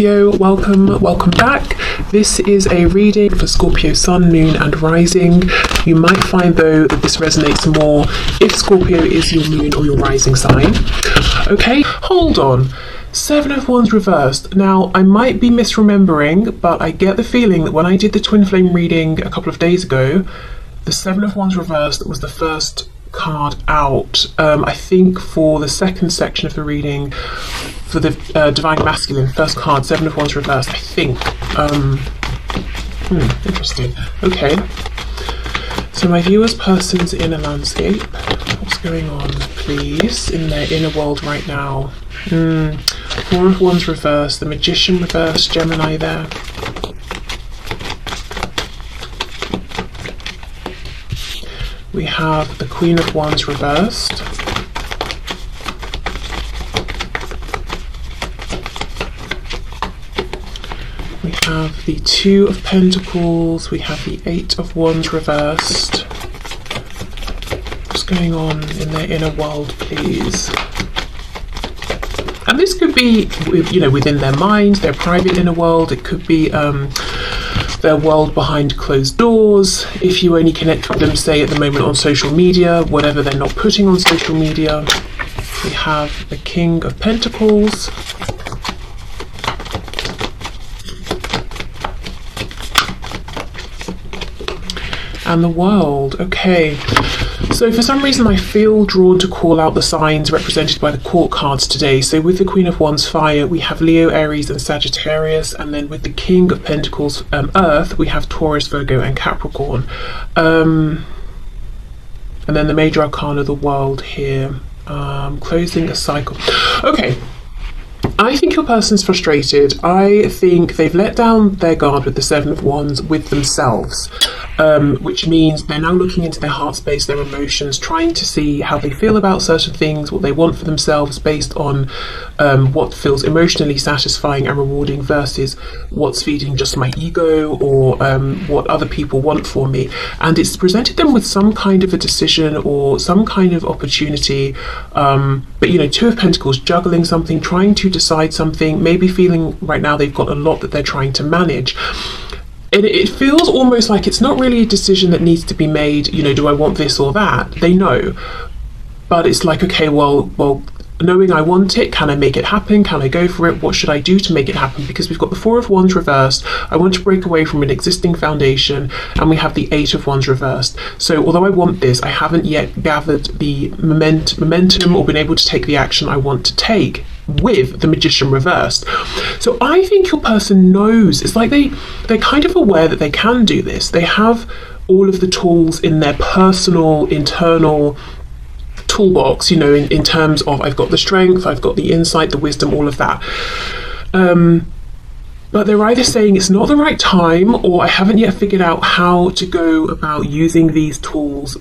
Welcome back. This is a reading for Scorpio Sun, Moon and Rising. You might find though that this resonates more if Scorpio is your moon or your rising sign. Okay, hold on. Seven of Wands reversed. Now, I might be misremembering, but I get the feeling that when I did the twin flame reading a couple of days ago, the Seven of Wands reversed was the first card out. I think for the second section of the reading, for the Divine Masculine, first card, Seven of Wands reversed, I think. Interesting. Okay. So my viewer's person's inner landscape. What's going on, please, in their inner world right now? Four of Wands reversed, the Magician reversed, Gemini there. We have the Queen of Wands reversed. We have the Two of Pentacles. We have the Eight of Wands reversed. What's going on in their inner world, please? And this could be, within their mind, their private inner world. It could be their world behind closed doors. If you only connect with them, say at the moment on social media, whatever they're not putting on social media. We have the King of Pentacles. And the World. Okay. So for some reason I feel drawn to call out the signs represented by the court cards today. So with the Queen of Wands fire, we have Leo, Aries and Sagittarius, and then with the King of Pentacles Earth, we have Taurus, Virgo and Capricorn. And then the major arcana, the World here, closing a cycle. Okay. I think your person's frustrated. I think they've let down their guard with the Seven of Wands with themselves, which means they're now looking into their heart space, their emotions, trying to see how they feel about certain things, what they want for themselves based on what feels emotionally satisfying and rewarding versus what's feeding just my ego or what other people want for me. And it's presented them with some kind of a decision or some kind of opportunity. But Two of Pentacles, juggling something, trying to decide something, maybe feeling right now they've got a lot that they're trying to manage. It feels almost like it's not really a decision that needs to be made, do I want this or that? They know. But it's like, okay, well, knowing I want it, can I make it happen? Can I go for it? What should I do to make it happen? Because we've got the Four of Wands reversed. I want to break away from an existing foundation, and we have the Eight of Wands reversed. So although I want this, I haven't yet gathered the momentum or been able to take the action I want to take with the Magician reversed. So I think your person knows. It's like they're kind of aware that they can do this. They have all of the tools in their personal, internal toolbox, in terms of I've got the strength, I've got the insight, the wisdom, all of that. But they're either saying it's not the right time, or I haven't yet figured out how to go about using these tools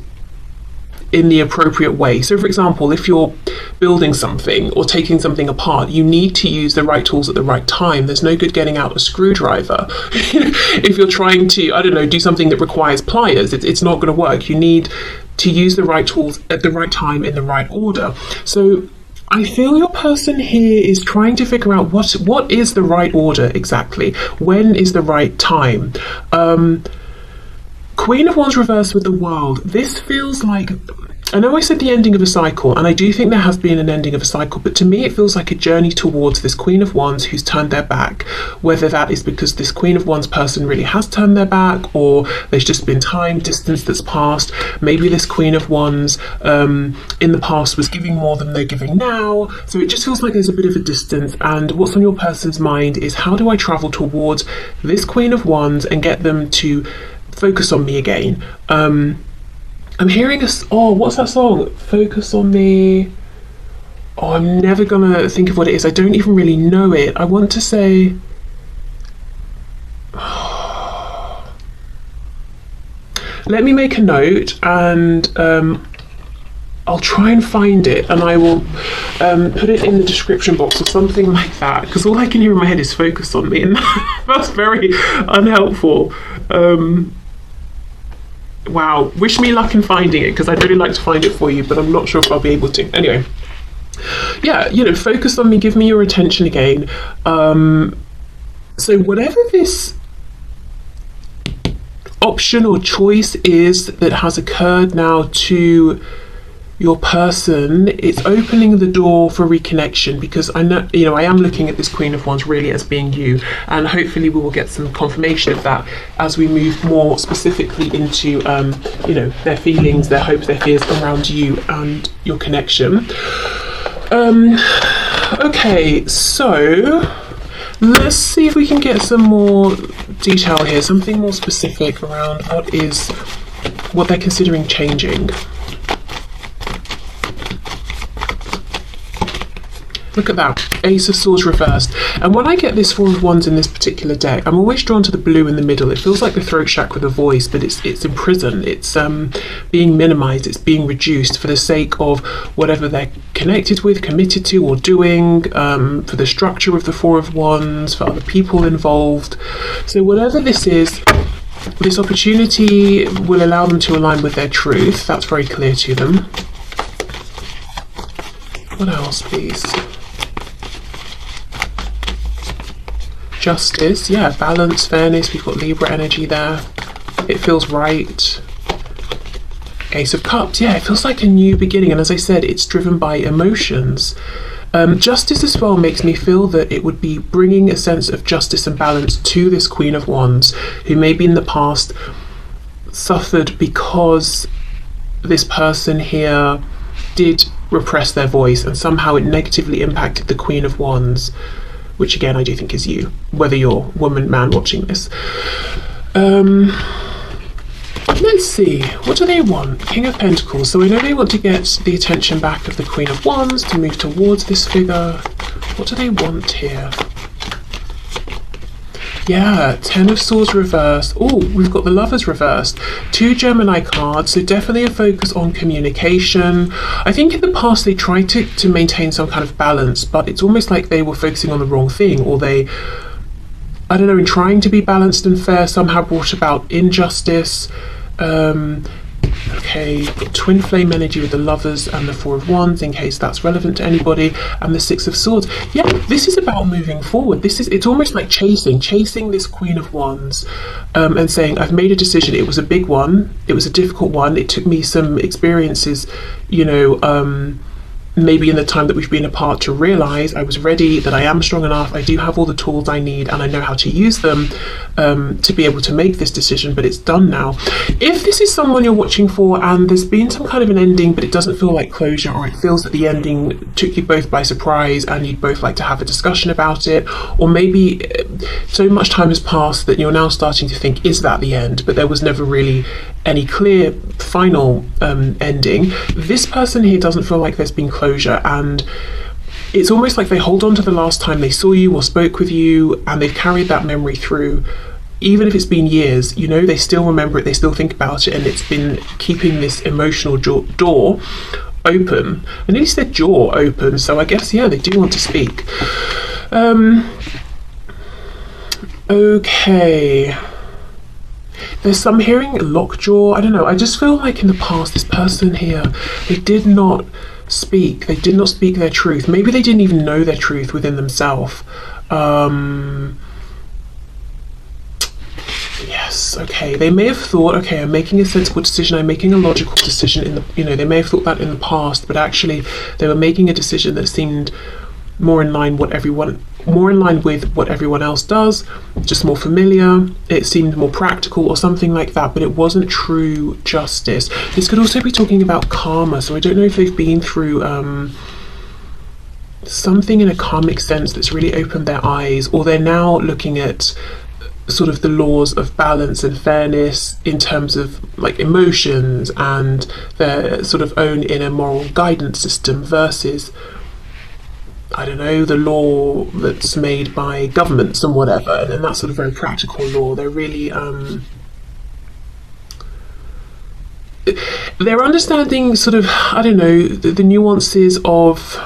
in the appropriate way. So for example, if you're building something or taking something apart, you need to use the right tools at the right time. There's no good getting out a screwdriver if you're trying to, do something that requires pliers. It's not going to work. You need to use the right tools at the right time in the right order. So I feel your person here is trying to figure out what is the right order exactly. When is the right time? Queen of Wands reversed with the World. This feels like, I know I said the ending of a cycle, and I do think there has been an ending of a cycle, but to me it feels like a journey towards this Queen of Wands who's turned their back, whether that is because this Queen of Wands person really has turned their back, or there's just been time, distance that's passed. Maybe this Queen of Wands in the past was giving more than they're giving now, so it just feels like there's a bit of a distance, and what's on your person's mind is, how do I travel towards this Queen of Wands and get them to focus on me again? I'm hearing what's that song? Focus on me. Oh, I'm never gonna think of what it is. I don't even really know it. I want to say, let me make a note, and I'll try and find it, and I will put it in the description box or something like that, because all I can hear in my head is focus on me, and that's very unhelpful. Wow, wish me luck in finding it, because I'd really like to find it for you, but I'm not sure if I'll be able to. Anyway, yeah, focus on me, give me your attention again. So whatever this option or choice is that has occurred now to your person, it's opening the door for reconnection, because I know, you know, I am looking at this Queen of Wands really as being you, and hopefully we will get some confirmation of that as we move more specifically into you know, their feelings, their hopes, their fears around you and your connection. Okay, so let's see if we can get some more detail here, something more specific around what they're considering changing. Look at that, Ace of Swords reversed. And when I get this Four of Wands in this particular deck, I'm always drawn to the blue in the middle. It feels like the throat chakra, the voice, but it's imprisoned. It's being minimized. It's being reduced for the sake of whatever they're connected with, committed to, or doing, for the structure of the Four of Wands, for other people involved. So whatever this is, this opportunity will allow them to align with their truth. That's very clear to them. What else, please? Justice, yeah, balance, fairness. We've got Libra energy there. It feels right. Ace of Cups, yeah, it feels like a new beginning, and as I said, it's driven by emotions. Justice as well makes me feel that it would be bringing a sense of justice and balance to this Queen of Wands, who maybe in the past suffered because this person here did repress their voice, and somehow it negatively impacted the Queen of Wands, which again I do think is you, whether you're woman, man watching this. Let's see, what do they want? King of Pentacles. So I know they want to get the attention back of the Queen of Wands to move towards this figure. What do they want here? Yeah, Ten of Swords reversed. Oh, we've got the Lovers reversed. 2 Gemini cards, so definitely a focus on communication. I think in the past they tried to maintain some kind of balance, but it's almost like they were focusing on the wrong thing, or they, I don't know, in trying to be balanced and fair, somehow brought about injustice. Okay, got twin flame energy with the Lovers and the Four of Wands, in case that's relevant to anybody, and the Six of Swords. Yeah, this is about moving forward. It's almost like chasing this Queen of Wands, and saying, I've made a decision. It was a big one. It was a difficult one. It took me some experiences, you know, maybe in the time that we've been apart, to realize I was ready, that I am strong enough, I do have all the tools I need, and I know how to use them to be able to make this decision, but it's done now. If this is someone you're watching for and there's been some kind of an ending, but it doesn't feel like closure, or it feels that the ending took you both by surprise and you'd both like to have a discussion about it, or maybe so much time has passed that you're now starting to think, is that the end? But there was never really any clear final ending. This person here doesn't feel like there's been closure, and it's almost like they hold on to the last time they saw you or spoke with you, and they've carried that memory through. Even if it's been years, you know, they still remember it, they still think about it, and it's been keeping this emotional door open. I nearly said jaw open, so I guess, yeah, they do want to speak. Okay. There's some hearing lockjaw. I don't know. I just feel like in the past, this person here, they did not speak. They did not speak their truth. Maybe they didn't even know their truth within themselves. Yes, okay. They may have thought, okay, I'm making a sensible decision. I'm making a logical decision in the, you know, they may have thought that in the past, but actually they were making a decision that seemed more in line with what everyone else does, just more familiar. It seemed more practical or something like that, but it wasn't true justice. This could also be talking about karma, so I don't know if they've been through something in a karmic sense that's really opened their eyes, or they're now looking at sort of the laws of balance and fairness in terms of like emotions and their sort of own inner moral guidance system versus, I don't know, the law that's made by governments and whatever, and that's sort of very practical law. They're really they're understanding sort of, I don't know, the nuances of,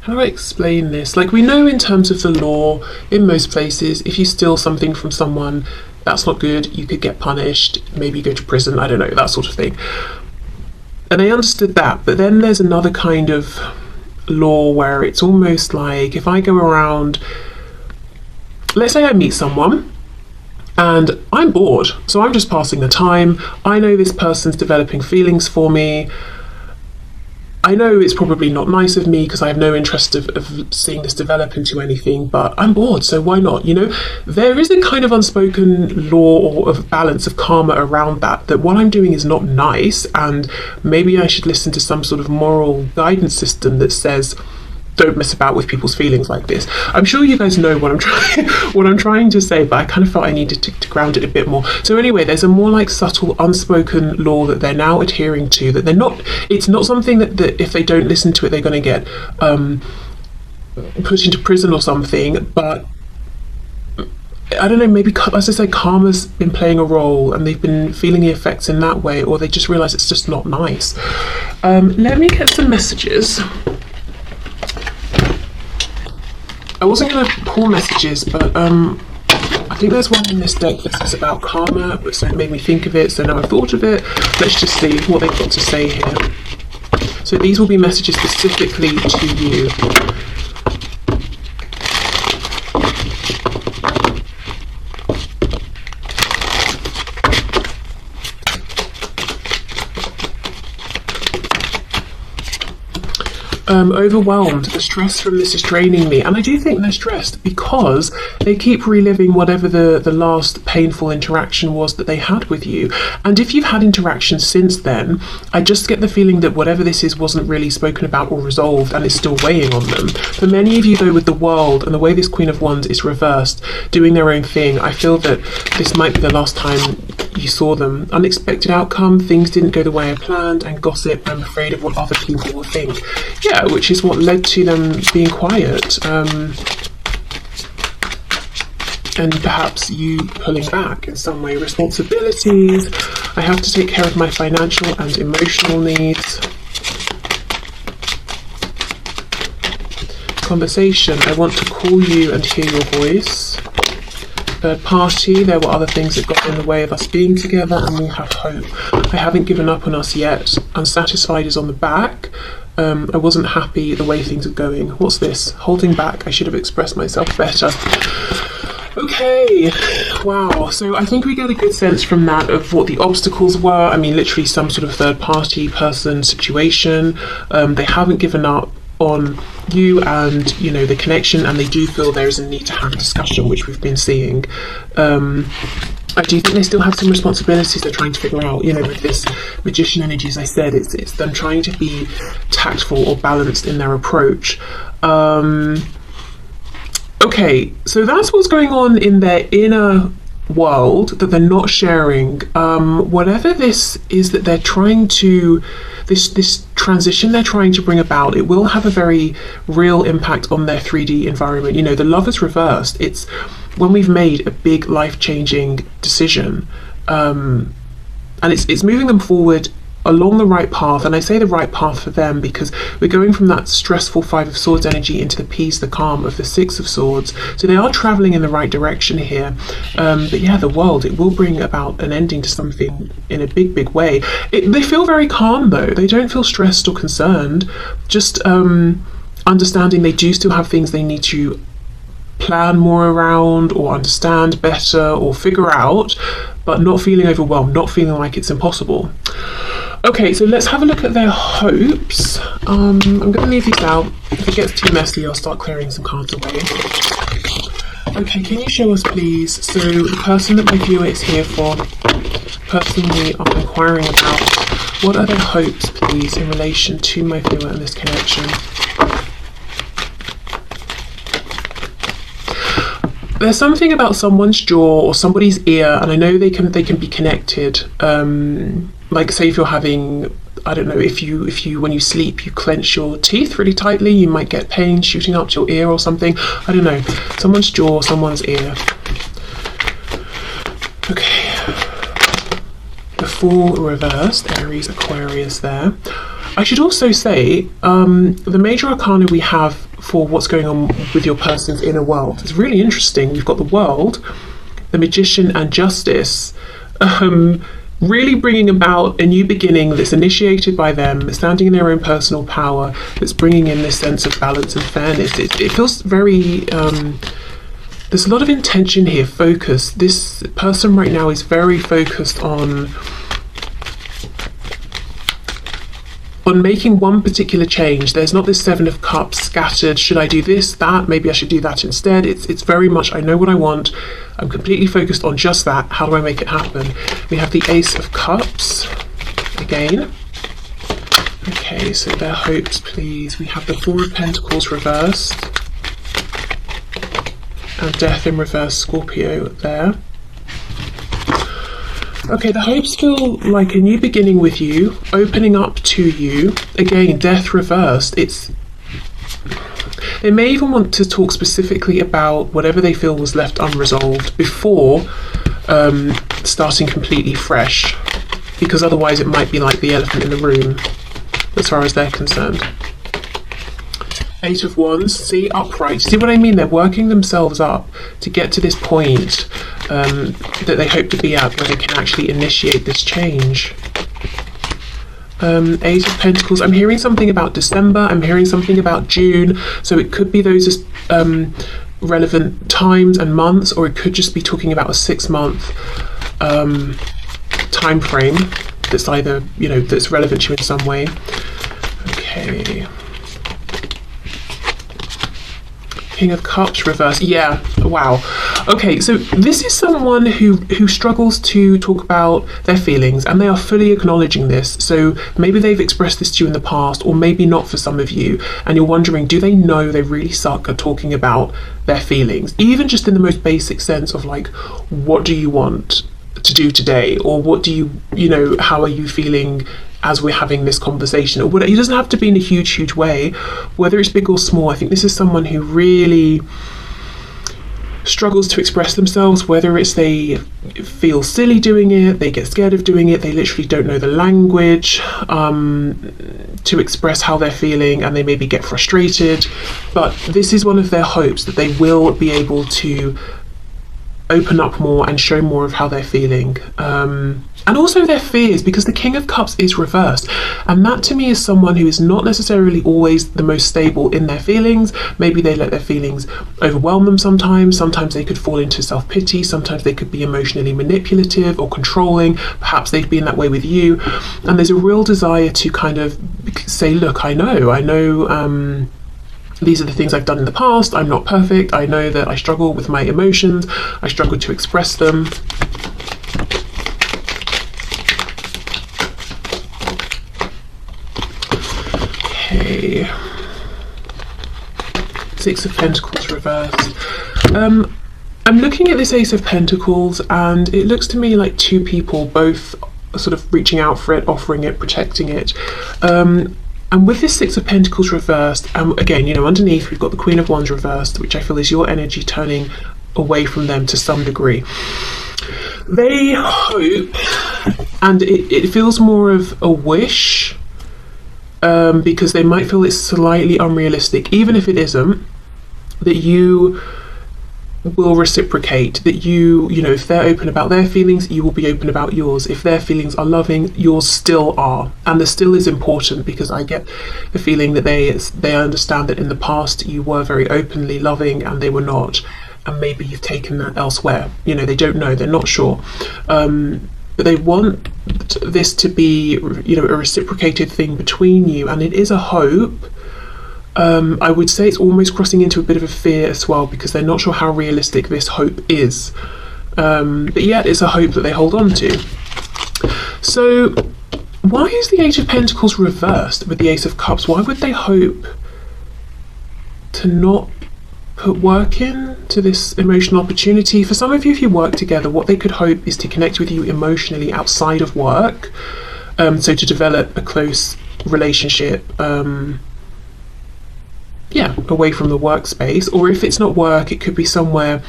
how do I explain this? Like, we know in terms of the law, in most places, if you steal something from someone, that's not good. You could get punished, maybe go to prison, I don't know, that sort of thing. And I understood that, but then there's another kind of law where it's almost like if I go around, let's say I meet someone and I'm bored, so I'm just passing the time. I know this person's developing feelings for me. I know it's probably not nice of me because I have no interest of seeing this develop into anything, but I'm bored, so why not? You know, there is a kind of unspoken law or of balance of karma around that what I'm doing is not nice, and maybe I should listen to some sort of moral guidance system that says, don't mess about with people's feelings like this. I'm sure you guys know what I'm trying to say, but I kind of felt I needed to ground it a bit more. So anyway, there's a more like subtle unspoken law that they're now adhering to, that it's not something that if they don't listen to it they're going to get put into prison or something, but I don't know, maybe, as I say, karma's been playing a role and they've been feeling the effects in that way, or they just realise it's just not nice. Let me get some messages. I wasn't going to pull messages, but I think there's one in this deck that's about karma, so it made me think of it, so now I've thought of it. Let's just see what they've got to say here. So these will be messages specifically to you. Overwhelmed. The stress from this is draining me, and I do think they're stressed because they keep reliving whatever the last painful interaction was that they had with you. And if you've had interactions since then, I just get the feeling that whatever this is wasn't really spoken about or resolved, and it's still weighing on them. For many of you though, with the World and the way this Queen of Wands is reversed, doing their own thing, I feel that this might be the last time you saw them. Unexpected outcome, things didn't go the way I planned, and gossip, I'm afraid of what other people will think. Yeah, which is what led to them being quiet. And perhaps you pulling back in some way. Responsibilities, I have to take care of my financial and emotional needs. Conversation, I want to call you and hear your voice. Third party, there were other things that got in the way of us being together, and we have hope. I haven't given up on us yet. Unsatisfied is on the back. I wasn't happy the way things are going. What's this? Holding back. I should have expressed myself better. Okay, wow. So I think we get a good sense from that of what the obstacles were. I mean, literally some sort of third party person situation. They haven't given up on you and, you know, the connection, and they do feel there is a need to have a discussion, which we've been seeing. I do think they still have some responsibilities they're trying to figure out, you know, with this Magician energy. As I said, it's them trying to be tactful or balanced in their approach. Okay, so that's what's going on in their inner world that they're not sharing. Whatever this is that they're trying to, this transition they're trying to bring about, it will have a very real impact on their 3D environment. You know, the Lovers reversed, it's when we've made a big life-changing decision, and it's moving them forward along the right path. And I say the right path for them because we're going from that stressful Five of Swords energy into the peace, the calm of the Six of Swords. So they are traveling in the right direction here. But yeah, the World, it will bring about an ending to something in a big way. They feel very calm though. They don't feel stressed or concerned. Just understanding they do still have things they need to plan more around or understand better or figure out, but not feeling overwhelmed, not feeling like it's impossible. Okay, so let's have a look at their hopes. I'm going to leave these out. If it gets too messy, I'll start clearing some cards away. Okay, can you show us please? So the person that my viewer is here for, person we are inquiring about, what are their hopes please in relation to my viewer and this connection? There's something about someone's jaw or somebody's ear, and I know they can be connected. Like say if you're having, I don't know, if you when you sleep you clench your teeth really tightly, you might get pain shooting up to your ear or something. I don't know, someone's jaw, someone's ear. Okay, the Fool reversed, Aries, Aquarius there. I should also say the major arcana we have for what's going on with your person's inner world is really interesting. We've got the World, the Magician and Justice. really bringing about a new beginning that's initiated by them, standing in their own personal power, that's bringing in this sense of balance and fairness. It feels very, there's a lot of intention here, focus. This person right now is very focused on making one particular change. There's not this Seven of Cups scattered, should I do this, that, maybe I should do that instead. It's very much, I know what I want, I'm completely focused on just that, how do I make it happen? We have the Ace of Cups again. Okay, so their hopes, please. We have the Four of Pentacles reversed and Death in reverse, Scorpio there. Okay, the hopes feel like a new beginning with you, opening up to you. Again, Death reversed. They may even want to talk specifically about whatever they feel was left unresolved before starting completely fresh, because otherwise it might be like the elephant in the room as far as they're concerned. Eight of Wands, see, upright. See what I mean? They're working themselves up to get to this point that they hope to be at, where they can actually initiate this change. Eight of Pentacles. I'm hearing something about December. I'm hearing something about June. So it could be those relevant times and months, or it could just be talking about a 6-month time frame that's either, you know, that's relevant to you in some way. Okay. King of Cups reverse. Yeah, wow. Okay, so this is someone who struggles to talk about their feelings, and they are fully acknowledging this. So maybe they've expressed this to you in the past, or maybe not for some of you, and you're wondering, do they know they really suck at talking about their feelings, even just in the most basic sense of like, what do you want to do today, or what do you know, how are you feeling as we're having this conversation, or whatever. It doesn't have to be in a huge way, whether it's big or small. I think this is someone who really struggles to express themselves, whether it's they feel silly doing it, they get scared of doing it, they literally don't know the language to express how they're feeling, and they maybe get frustrated. But this is one of their hopes, that they will be able to open up more and show more of how they're feeling, and also their fears, because the King of Cups is reversed, and that to me is someone who is not necessarily always the most stable in their feelings. Maybe they let their feelings overwhelm them sometimes they could fall into self-pity, sometimes they could be emotionally manipulative or controlling. Perhaps they've been that way with you, and there's a real desire to kind of say, look, I know these are the things I've done in the past, I'm not perfect, I know that I struggle with my emotions, I struggle to express them. Okay. Six of Pentacles reversed. I'm looking at this Ace of Pentacles, and it looks to me like two people, both sort of reaching out for it, offering it, protecting it. And with this Six of Pentacles reversed, again, you know, underneath we've got the Queen of Wands reversed, which I feel is your energy turning away from them to some degree. They hope, and it feels more of a wish, because they might feel it's slightly unrealistic, even if it isn't, that you will reciprocate, that you know, if they're open about their feelings, you will be open about yours. If their feelings are loving, yours still are. And the still is important, because I get the feeling that they understand that in the past you were very openly loving and they were not, and maybe you've taken that elsewhere. You know, they don't know, they're not sure, but they want this to be, you know, a reciprocated thing between you, and it is a hope. I would say it's almost crossing into a bit of a fear as well, because they're not sure how realistic this hope is, but yet it's a hope that they hold on to. So why is the Eight of Pentacles reversed with the Ace of Cups? Why would they hope to not put work in to this emotional opportunity? For some of you, if you work together, what they could hope is to connect with you emotionally outside of work, so to develop a close relationship, away from the workspace. Or if it's not work, it could be somewhere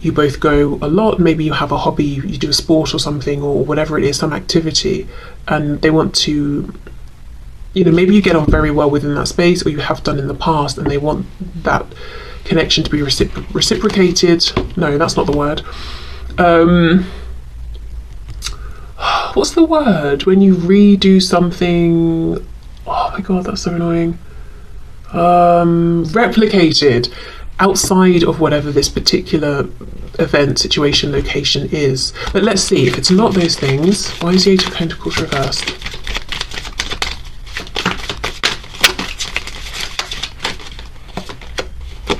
you both go a lot. Maybe you have a hobby, you do a sport or something, or whatever it is, some activity, and they want to, you know, maybe you get on very well within that space, or you have done in the past, and they want that connection to be reciprocated. No, that's not the word. what's the word when you redo something? Oh my god, that's so annoying. Replicated outside of whatever this particular event, situation, location is. But let's see, if it's not those things, why is the Eight of Pentacles reversed?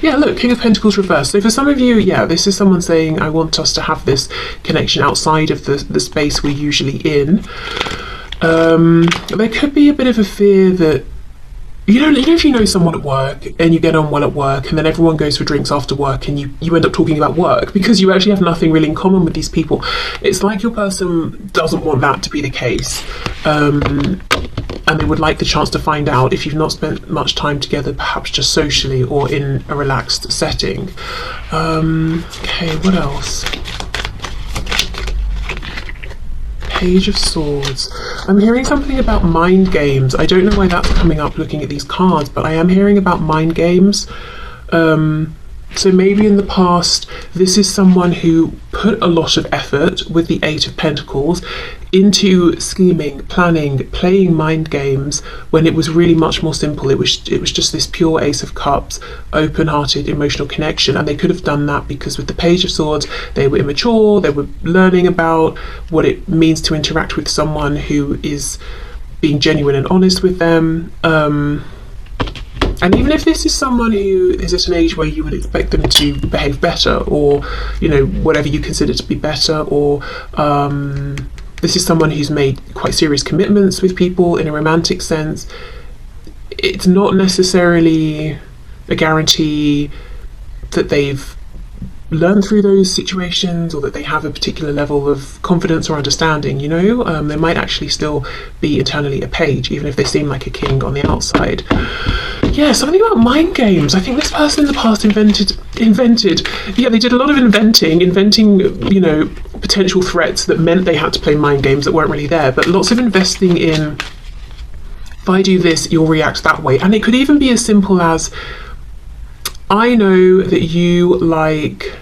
Yeah, look, King of Pentacles reversed. So for some of you, yeah, this is someone saying, I want us to have this connection outside of the space we're usually in. There could be a bit of a fear that, you know if you know someone at work and you get on well at work and then everyone goes for drinks after work and you end up talking about work because you actually have nothing really in common with these people. It's like your person doesn't want that to be the case. And they would like the chance to find out if you've not spent much time together, perhaps just socially or in a relaxed setting. Okay, what else? Page of Swords. I'm hearing something about mind games. I don't know why that's coming up looking at these cards, but I am hearing about mind games. So maybe in the past, this is someone who put a lot of effort with the Eight of Pentacles into scheming, planning, playing mind games when it was really much more simple. It was just this pure Ace of Cups, open-hearted, emotional connection, and they could have done that because with the Page of Swords, they were immature, they were learning about what it means to interact with someone who is being genuine and honest with them. And even if this is someone who is at an age where you would expect them to behave better, or, you know, whatever you consider to be better, or this is someone who's made quite serious commitments with people in a romantic sense, it's not necessarily a guarantee that they've learned through those situations or that they have a particular level of confidence or understanding, you know. They might actually still be internally a page, even if they seem like a king on the outside. Yeah, something about mind games. I think this person in the past invented. Yeah, they did a lot of inventing, you know, potential threats that meant they had to play mind games that weren't really there, but lots of investing in, if I do this, you'll react that way. And it could even be as simple as, I know that you like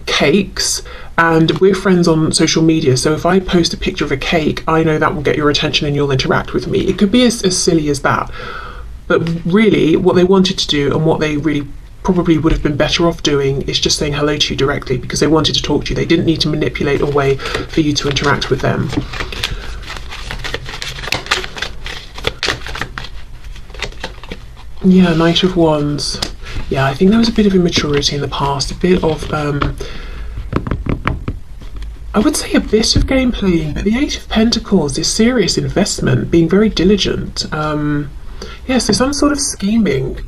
cakes and we're friends on social media, so if I post a picture of a cake, I know that will get your attention and you'll interact with me. It could be as silly as that. But really, what they wanted to do and what they really probably would have been better off doing is just saying hello to you directly because they wanted to talk to you. They didn't need to manipulate a way for you to interact with them. Yeah, Knight of Wands. Yeah, I think there was a bit of immaturity in the past, a bit of, I would say a bit of game playing, but the Eight of Pentacles is serious investment, being very diligent. Yeah, so some sort of scheming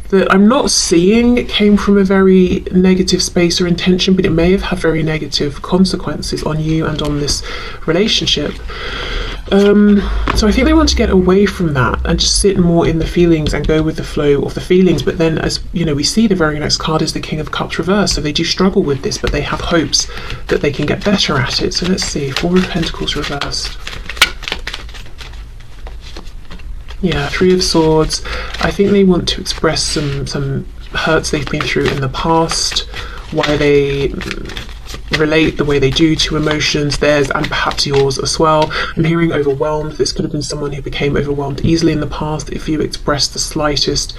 that I'm not seeing came from a very negative space or intention, but it may have had very negative consequences on you and on this relationship. So I think they want to get away from that and just sit more in the feelings and go with the flow of the feelings. But then, as you know, we see the very next card is the King of Cups reversed, so they do struggle with this, but they have hopes that they can get better at it. So let's see, Four of Pentacles reversed. Yeah, Three of Swords. I think they want to express some hurts they've been through in the past, why they relate the way they do to emotions, theirs and perhaps yours as well. I'm hearing overwhelmed. This could have been someone who became overwhelmed easily in the past if you expressed the slightest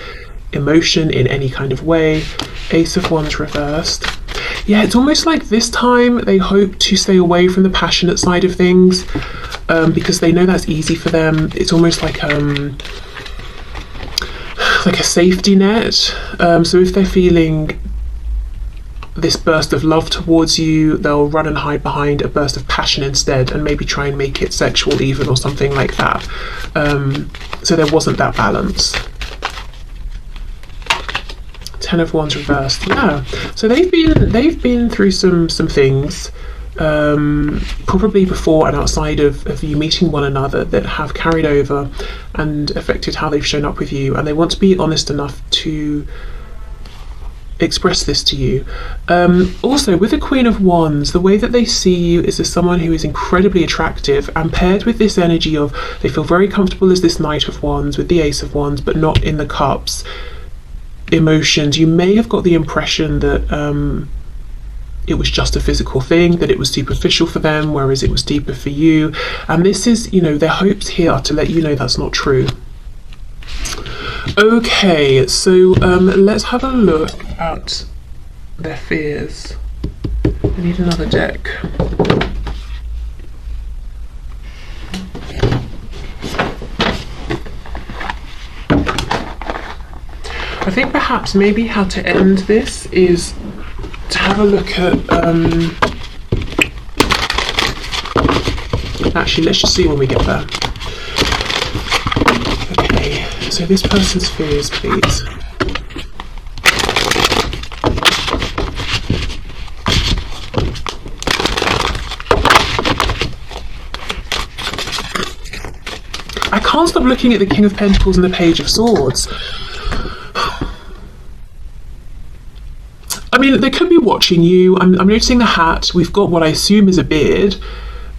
emotion in any kind of way. Ace of Wands reversed. Yeah, it's almost like this time they hope to stay away from the passionate side of things because they know that's easy for them. It's almost like a safety net. So if they're feeling this burst of love towards you, they'll run and hide behind a burst of passion instead and maybe try and make it sexual even or something like that. So there wasn't that balance. Ten of Wands reversed. Yeah, so they've been through some things probably before and outside of you meeting one another that have carried over and affected how they've shown up with you, and they want to be honest enough to express this to you. Also, with the Queen of Wands, the way that they see you is as someone who is incredibly attractive, and paired with this energy of they feel very comfortable as this Knight of Wands with the Ace of Wands, but not in the cups emotions. You may have got the impression that it was just a physical thing, that it was superficial for them, whereas it was deeper for you. And this is, you know, their hopes here are to let you know that's not true. Okay, so let's have a look at their fears. I need another deck. I think perhaps maybe how to end this is to have a look at, actually let's just see when we get there. Okay, so this person's fears, please. I can't stop looking at the King of Pentacles and the Page of Swords. I mean, they could be watching you. I'm noticing the hat. We've got what I assume is a beard,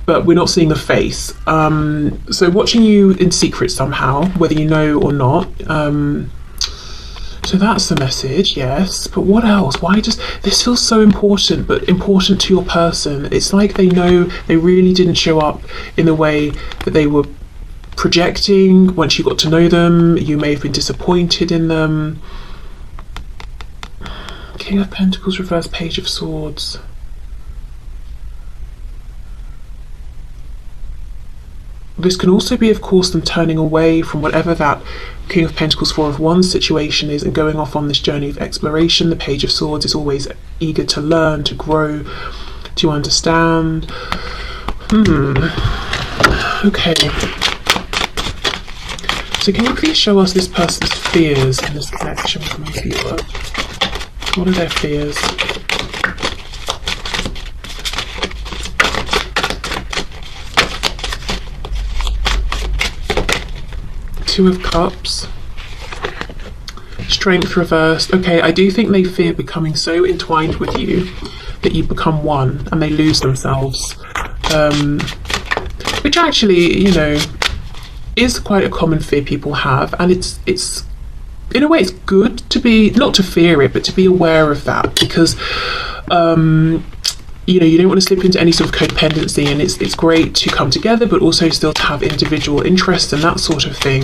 but we're not seeing the face. So watching you in secret somehow, whether you know or not. So that's the message, yes. But what else? Why does this feel so important, but important to your person? It's like they know they really didn't show up in the way that they were projecting. Once you got to know them, you may have been disappointed in them. King of Pentacles, reverse Page of Swords. This can also be, of course, them turning away from whatever that King of Pentacles, Four of Wands situation is and going off on this journey of exploration. The Page of Swords is always eager to learn, to grow, to understand. Okay. So can you please show us this person's fears in this connection with my viewer? What are their fears? Two of Cups. Strength reversed. Okay, I do think they fear becoming so entwined with you that you become one and they lose themselves. Which actually, you know, is quite a common fear people have, and it's in a way it's good to be, not to fear it, but to be aware of that, because you know, you don't want to slip into any sort of codependency, and it's great to come together but also still to have individual interests and that sort of thing.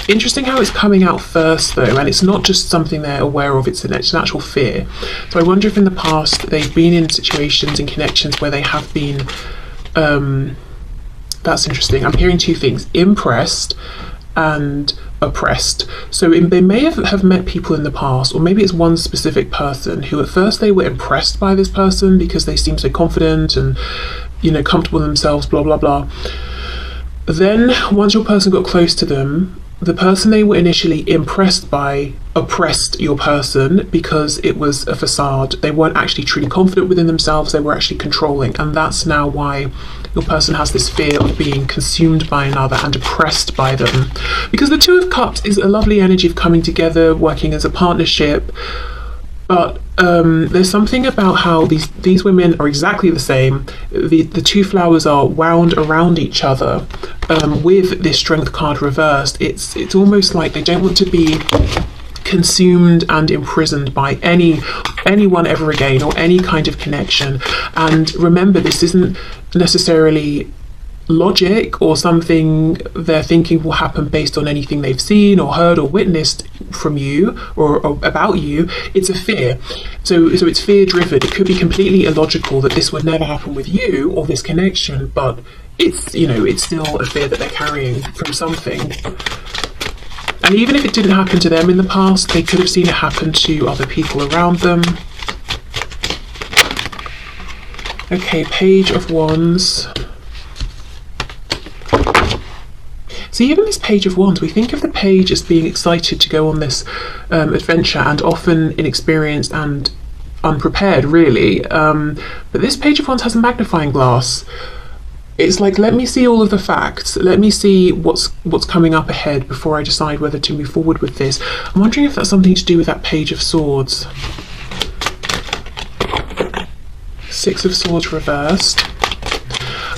Interesting how it's coming out first though, and it's not just something they're aware of, it's an actual fear. So I wonder if in the past they've been in situations and connections where they have been that's interesting. I'm hearing two things: impressed and oppressed. So they may have met people in the past, or maybe it's one specific person who at first they were impressed by this person because they seemed so confident and, you know, comfortable in themselves, blah blah blah. Then once your person got close to them, the person they were initially impressed by oppressed your person because it was a facade. They weren't actually truly confident within themselves, they were actually controlling, and that's now why your person has this fear of being consumed by another and oppressed by them. Because the Two of Cups is a lovely energy of coming together, working as a partnership, but there's something about how these women are exactly the same. The two flowers are wound around each other with this Strength card reversed. It's almost like they don't want to be consumed and imprisoned by anyone ever again, or any kind of connection. And remember, this isn't necessarily logic or something they're thinking will happen based on anything they've seen or heard or witnessed from you or about you. It's a fear. So it's fear driven. It could be completely illogical that this would never happen with you or this connection, but it's, you know, it's still a fear that they're carrying from something. And even if it didn't happen to them in the past, they could have seen it happen to other people around them. Okay, Page of Wands. So even this Page of Wands, we think of the page as being excited to go on this adventure, and often inexperienced and unprepared, really. But this Page of Wands has a magnifying glass. It's like, let me see all of the facts. Let me see what's coming up ahead before I decide whether to move forward with this. I'm wondering if that's something to do with that Page of Swords. Six of Swords reversed.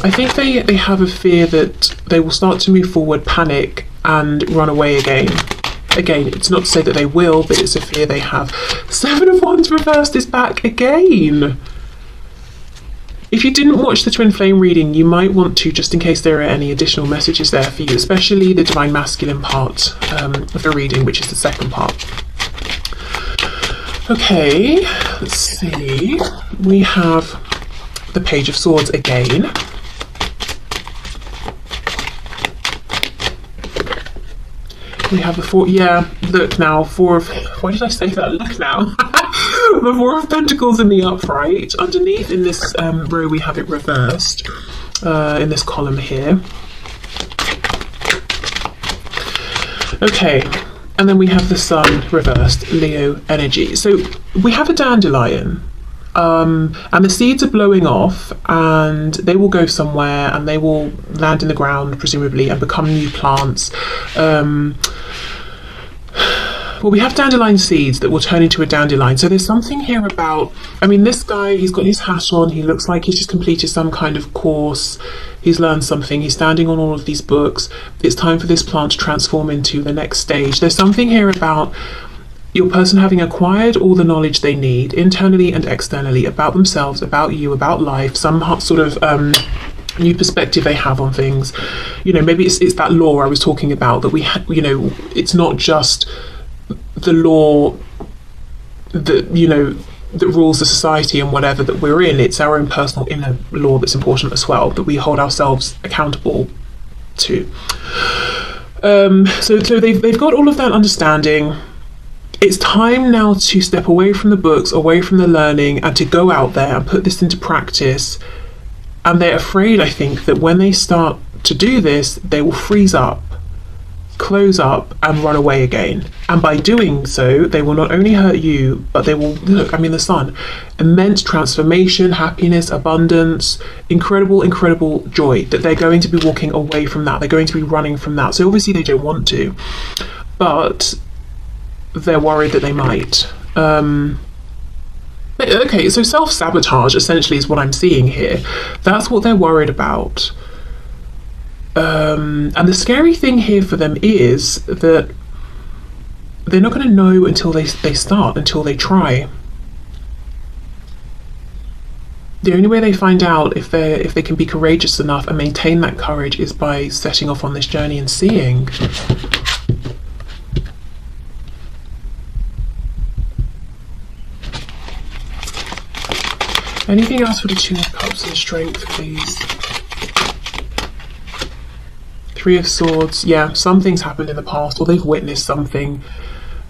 I think they have a fear that they will start to move forward, panic, and run away again. Again, it's not to say that they will, but it's a fear they have. Seven of Wands reversed is back again. If you didn't watch the twin flame reading, you might want to, just in case there are any additional messages there for you, especially the divine masculine part of the reading, which is the second part. Okay, let's see. We have the Page of Swords again. We have the four, yeah, look now, four of, why did I say that? Look now. The Four of Pentacles in the upright. Underneath in this row we have it reversed, in this column here. Okay, and then we have the Sun reversed, Leo energy. So we have a dandelion. And the seeds are blowing off, and they will go somewhere and they will land in the ground presumably and become new plants. Well, we have dandelion seeds that will turn into a dandelion. So there's something here about, I mean, this guy, he's got his hat on, he looks like he's just completed some kind of course, he's learned something, he's standing on all of these books. It's time for this plant to transform into the next stage. There's something here about your person having acquired all the knowledge they need internally and externally about themselves, about you, about life, some sort of new perspective they have on things. You know, maybe it's that law I was talking about, that we you know, it's not just the law that, you know, that rules the society and whatever that we're in. It's our own personal inner law that's important as well, that we hold ourselves accountable to. So they've got all of that understanding. It's time now to step away from the books, away from the learning, and to go out there and put this into practice. And they're afraid, I think, that when they start to do this, they will freeze up, close up, and run away again. And by doing so, they will not only hurt you, but they will, look, I mean, the Sun, immense transformation, happiness, abundance, incredible, incredible joy, that they're going to be walking away from that. They're going to be running from that. So obviously they don't want to, but they're worried that they might. Okay, so self-sabotage essentially is what I'm seeing here. That's what they're worried about. And the scary thing here for them is that they're not going to know until they start, until they try. The only way they find out if they can be courageous enough and maintain that courage is by setting off on this journey and seeing. Anything else for the Two of Cups and Strength, please? Three of Swords. Yeah, something's happened in the past, or they've witnessed something.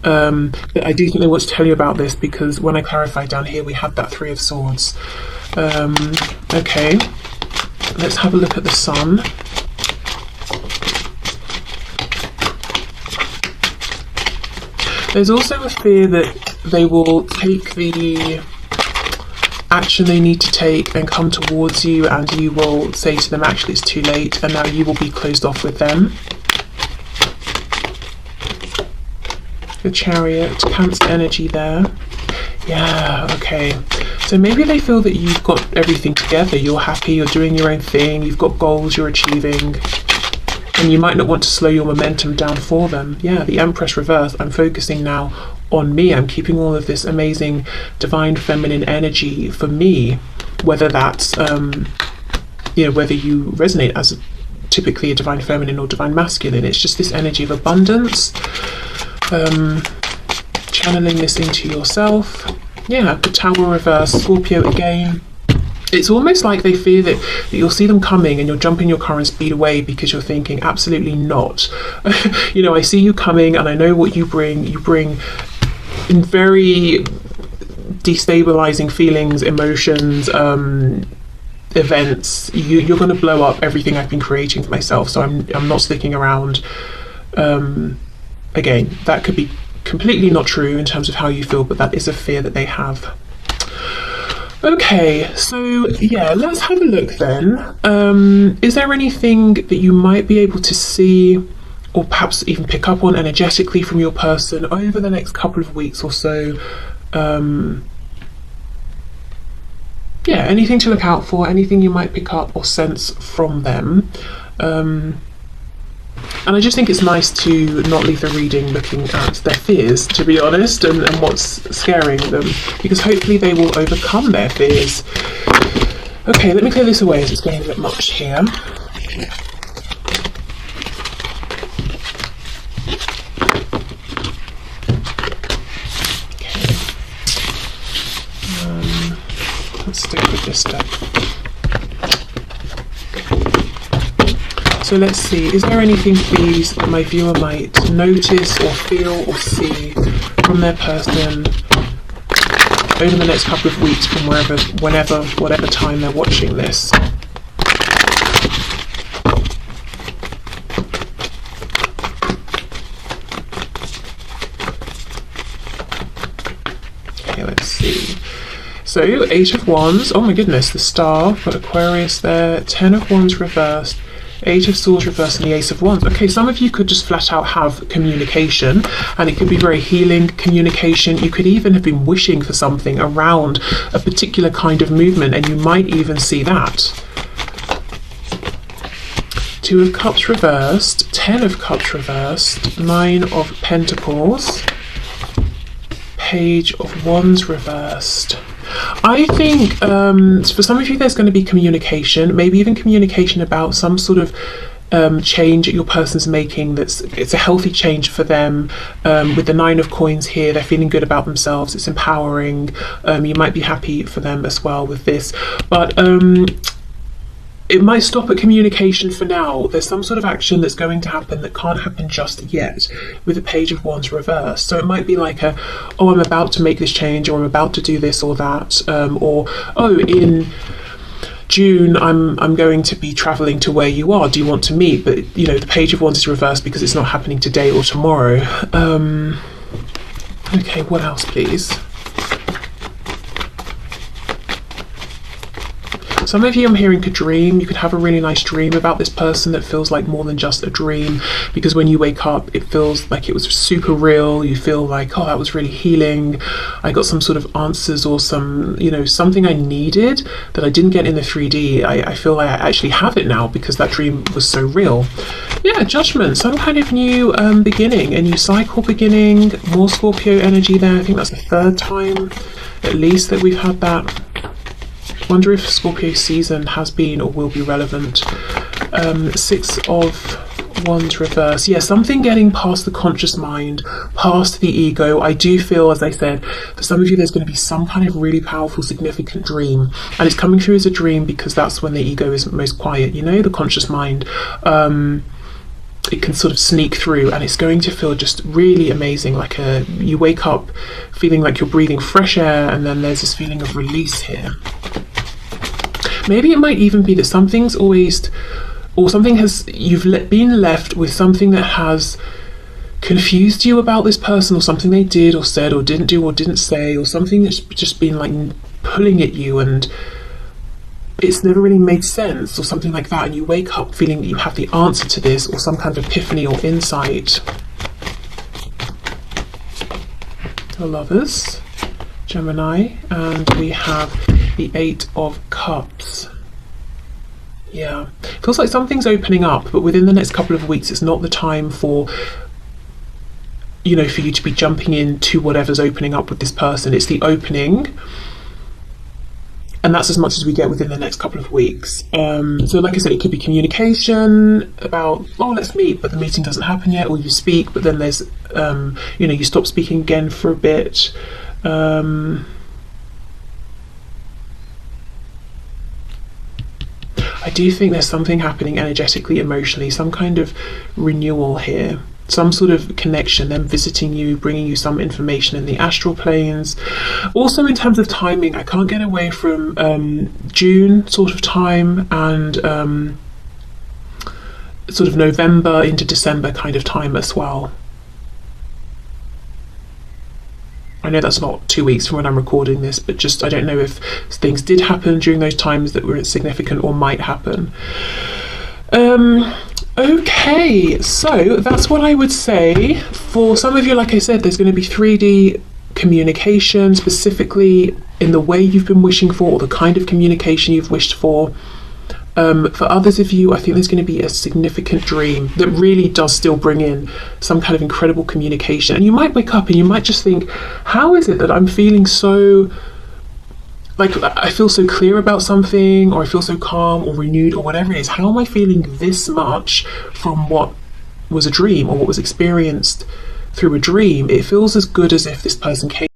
But I do think they want to tell you about this, because when I clarified down here, we had that Three of Swords. Okay, let's have a look at the Sun. There's also a fear that they will take the action they need to take and come towards you, and you will say to them, actually it's too late, and now you will be closed off with them. The Chariot, Cancer energy there. Yeah, okay. So maybe they feel that you've got everything together, you're happy, you're doing your own thing, you've got goals you're achieving, and you might not want to slow your momentum down for them. Yeah, the Empress reverse. I'm focusing now on me. I'm keeping all of this amazing divine feminine energy for me, whether that's you know, whether you resonate as typically a divine feminine or divine masculine. It's just this energy of abundance, channeling this into yourself. Yeah, the Tower reverse, Scorpio again. It's almost like they fear that you'll see them coming and you'll jump in your car and speed away, because you're thinking, absolutely not. You know, I see you coming and I know what you bring. You bring in very destabilizing feelings, emotions, events. You're going to blow up everything I've been creating for myself, so I'm not sticking around. Again, that could be completely not true in terms of how you feel, but that is a fear that they have. Okay, so yeah, let's have a look then. Is there anything that you might be able to see, or perhaps even pick up on energetically from your person over the next couple of weeks or so? Yeah, anything to look out for, anything you might pick up or sense from them. And I just think it's nice to not leave the reading looking at their fears, to be honest, and what's scaring them, because hopefully they will overcome their fears. Okay, let me clear this away as it's getting a bit much here. Let's stick with this deck. So let's see, is there anything, please, that my viewer might notice or feel or see from their person over the next couple of weeks, from wherever, whenever, whatever time they're watching this? Okay, let's see. So, 8 of Wands, oh my goodness, the Star, got Aquarius there, 10 of Wands reversed, 8 of Swords reversed, and the Ace of Wands. Okay, some of you could just flat out have communication, and it could be very healing communication. You could even have been wishing for something around a particular kind of movement, and you might even see that. 2 of Cups reversed, 10 of Cups reversed, 9 of Pentacles, Page of Wands reversed. I think for some of you there's going to be communication, maybe even communication about some sort of change that your person's making. It's a healthy change for them. With the 9 of Coins here, they're feeling good about themselves. It's empowering. You might be happy for them as well with this, but it might stop at communication for now. There's some sort of action that's going to happen that can't happen just yet with the Page of Wands reversed. So it might be like oh, I'm about to make this change, or I'm about to do this or that, or oh, in June I'm going to be traveling to where you are. Do you want to meet? But you know, the Page of Wands is reversed because it's not happening today or tomorrow. Okay, what else, please? Some of you, I'm hearing, could dream. You could have a really nice dream about this person that feels like more than just a dream, because when you wake up it feels like it was super real. You feel like, oh, that was really healing. I got some sort of answers, or some, you know, something I needed that I didn't get in the 3D. I feel like I actually have it now because that dream was so real. Yeah, Judgment, some kind of new beginning, a new cycle beginning. More Scorpio energy there. I think that's the 3rd time at least that we've had that. Wonder if Scorpio season has been or will be relevant. 6 of Wands reverse. Yeah, something getting past the conscious mind, past the ego. I do feel, as I said, for some of you there's going to be some kind of really powerful, significant dream, and it's coming through as a dream because that's when the ego is most quiet, you know, the conscious mind. It can sort of sneak through, and it's going to feel just really amazing, like you wake up feeling like you're breathing fresh air, and then there's this feeling of release here. Maybe it might even be that something's always, or something has, you've been left with something that has confused you about this person, or something they did or said or didn't do or didn't say, or something that's just been like pulling at you and it's never really made sense, or something like that, and you wake up feeling that you have the answer to this, or some kind of epiphany or insight. The Lovers, Gemini, and we have the 8 of Cups. Yeah, feels like something's opening up, but within the next couple of weeks it's not the time for, you know, for you to be jumping into whatever's opening up with this person. It's the opening, and that's as much as we get within the next couple of weeks. So like I said, it could be communication about, oh, let's meet, but the meeting doesn't happen yet, or you speak, but then there's, you know, you stop speaking again for a bit. I do think there's something happening energetically, emotionally, some kind of renewal here, some sort of connection, them visiting you, bringing you some information in the astral planes. Also in terms of timing, I can't get away from June sort of time, and sort of November into December kind of time as well. I know that's not 2 weeks from when I'm recording this, but just, I don't know if things did happen during those times that were significant or might happen. Okay, so that's what I would say. For some of you, like I said, there's going to be 3D communication, specifically in the way you've been wishing for, or the kind of communication you've wished for. For others of you, I think there's going to be a significant dream that really does still bring in some kind of incredible communication. And you might wake up and you might just think, how is it that I'm feeling so, like, I feel so clear about something, or I feel so calm or renewed or whatever it is. How am I feeling this much from what was a dream or what was experienced through a dream? It feels as good as if this person came